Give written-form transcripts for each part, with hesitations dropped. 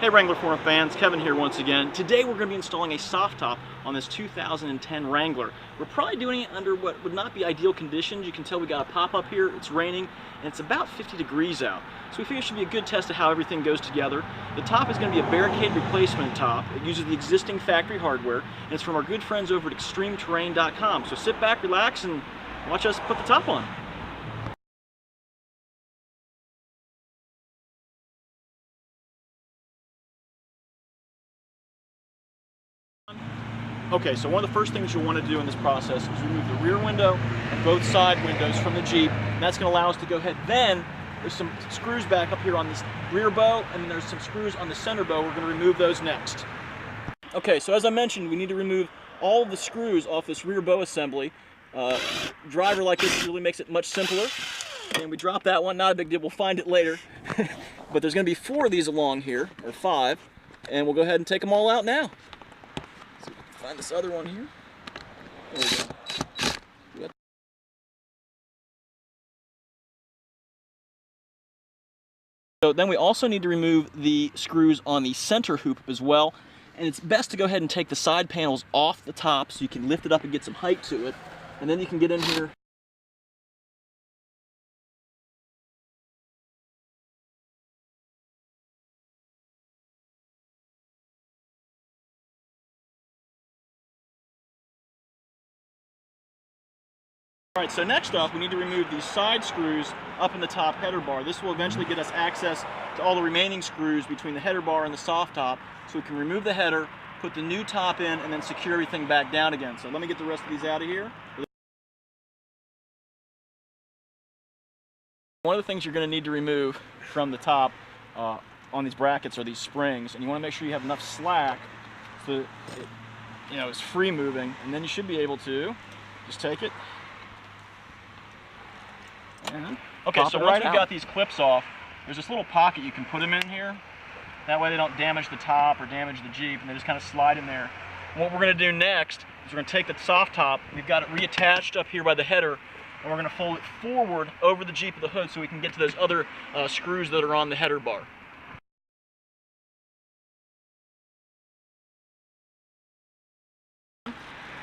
Hey Wrangler Forum fans, Kevin here once again. Today we're going to be installing a soft top on this 2010 Wrangler. We're probably doing it under what would not be ideal conditions. You can tell we got a pop-up here, it's raining, and it's about 50 degrees out. So we figure it should be a good test of how everything goes together. The top is going to be a Barricade replacement top. It uses the existing factory hardware, and it's from our good friends over at extremeterrain.com. So sit back, relax, and watch us put the top on. Okay, so one of the first things you'll want to do in this process is remove the rear window and both side windows from the Jeep, and that's going to allow us to go ahead. Then there's some screws back up here on this rear bow, and then there's some screws on the center bow. We're going to remove those next. Okay, so as I mentioned, we need to remove all of the screws off this rear bow assembly. Driver like this really makes it much simpler. And we drop that one, not a big deal, we'll find it later. But there's going to be 4 of these along here, or 5, and we'll go ahead and take them all out now. Find this other one here. There we go. So then we also need to remove the screws on the center hoop as well. And it's best to go ahead and take the side panels off the top so you can lift it up and get some height to it. And then you can get in here. Alright, so next up we need to remove these side screws up in the top header bar. This will eventually get us access to all the remaining screws between the header bar and the soft top, so we can remove the header, put the new top in, and then secure everything back down again. So let me get the rest of these out of here. One of the things you're going to need to remove from the top on these brackets are these springs, and you want to make sure you have enough slack so that it's free moving, and then you should be able to just take it. Okay, so once we got these clips off, there's this little pocket you can put them in here. That way they don't damage the top or damage the Jeep, and they just kind of slide in there. And what we're going to do next is we're going to take the soft top, we've got it reattached up here by the header, and we're going to fold it forward over the Jeep of the hood so we can get to those other screws that are on the header bar.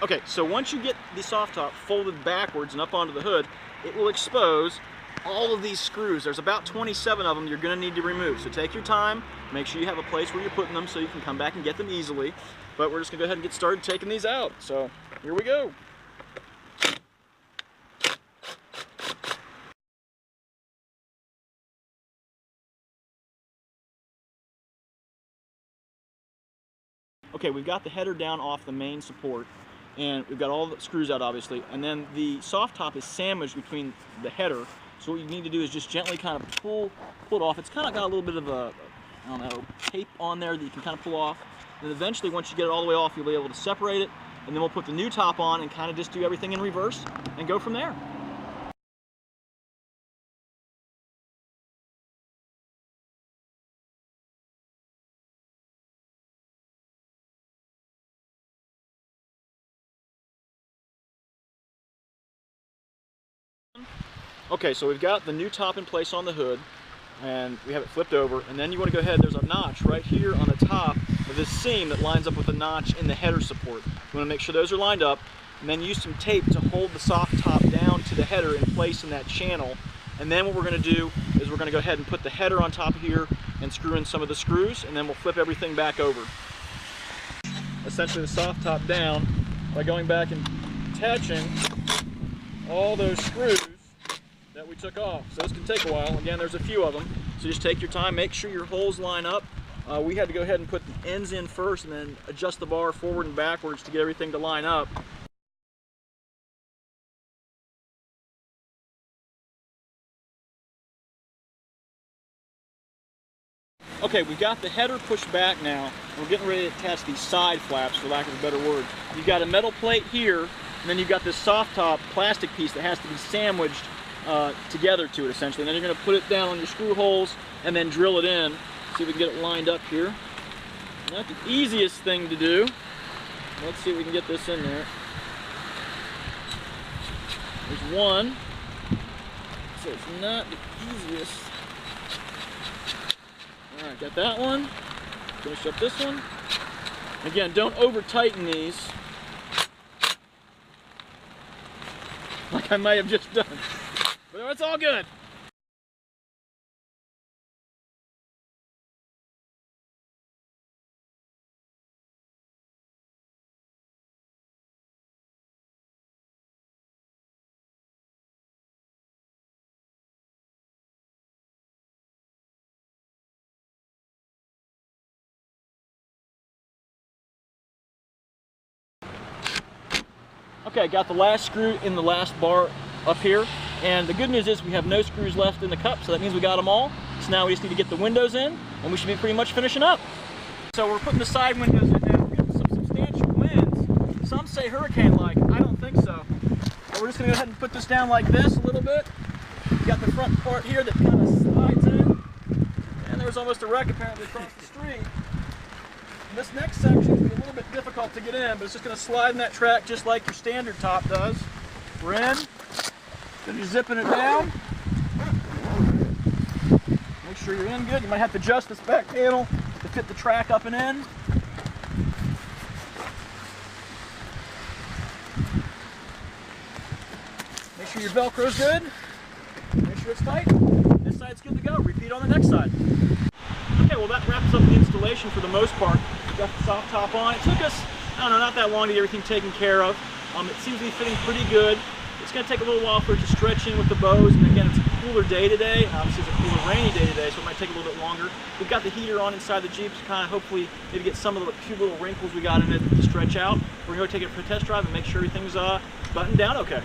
Okay, so once you get the soft top folded backwards and up onto the hood, it will expose all of these screws. There's about 27 of them you're going to need to remove. So take your time, make sure you have a place where you're putting them so you can come back and get them easily. But we're just going to go ahead and get started taking these out. So here we go. Okay, we've got the header down off the main support, and we've got all the screws out obviously, and then the soft top is sandwiched between the header. So what you need to do is just gently kind of pull it off. It's kind of got a little bit of a, I don't know, tape on there that you can kind of pull off. And eventually once you get it all the way off, you'll be able to separate it, and then we'll put the new top on and kind of just do everything in reverse and go from there. Okay, so we've got the new top in place on the hood, and we have it flipped over, and then you want to go ahead, there's a notch right here on the top of this seam that lines up with the notch in the header support. You want to make sure those are lined up, and then use some tape to hold the soft top down to the header in place in that channel. And then what we're going to do is we're going to go ahead and put the header on top of here and screw in some of the screws, and then we'll flip everything back over. Essentially the soft top down by going back and attaching all those screws that we took off. So this can take a while. Again, there's a few of them. So just take your time, make sure your holes line up. We had to go ahead and put the ends in first and then adjust the bar forward and backwards to get everything to line up. Okay, we've got the header pushed back now. We're getting ready to attach these side flaps, for lack of a better word. You've got a metal plate here, and then you've got this soft top plastic piece that has to be sandwiched together to it essentially. And then you're going to put it down on your screw holes and then drill it in. See if we can get it lined up here. Not the easiest thing to do. Let's see if we can get this in there. There's one. So it's not the easiest. Alright, got that one. Finish up this one. Again, don't over tighten these like I might have just done. But it's all good. Okay, got the last screw in the last bar up here, and the good news is we have no screws left in the cup, so that means we got them all. So now we just need to get the windows in, and we should be pretty much finishing up. So we're putting the side windows in now. We're getting some substantial winds. Some say hurricane-like. I don't think so. But we're just going to go ahead and put this down like this a little bit. We got the front part here that kind of slides in, and there's almost a wreck apparently across the street. This next section is going to be a little bit difficult to get in, but it's just going to slide in that track just like your standard top does. We're in. Then you're zipping it down. Make sure you're in good. You might have to adjust this back panel to fit the track up and in. Make sure your Velcro's good. Make sure it's tight. This side's good to go. Repeat on the next side. Okay, well that wraps up the installation for the most part. Got the soft top on. It took us, I don't know, not that long to get everything taken care of. It seems to be fitting pretty good. It's going to take a little while for it to stretch in with the bows, and again, it's a cooler day today. Obviously, it's a cooler, rainy day today, so it might take a little bit longer. We've got the heater on inside the Jeep to kind of hopefully maybe get some of the few little wrinkles we got in it to stretch out. We're going to go take it for a test drive and make sure everything's buttoned down okay.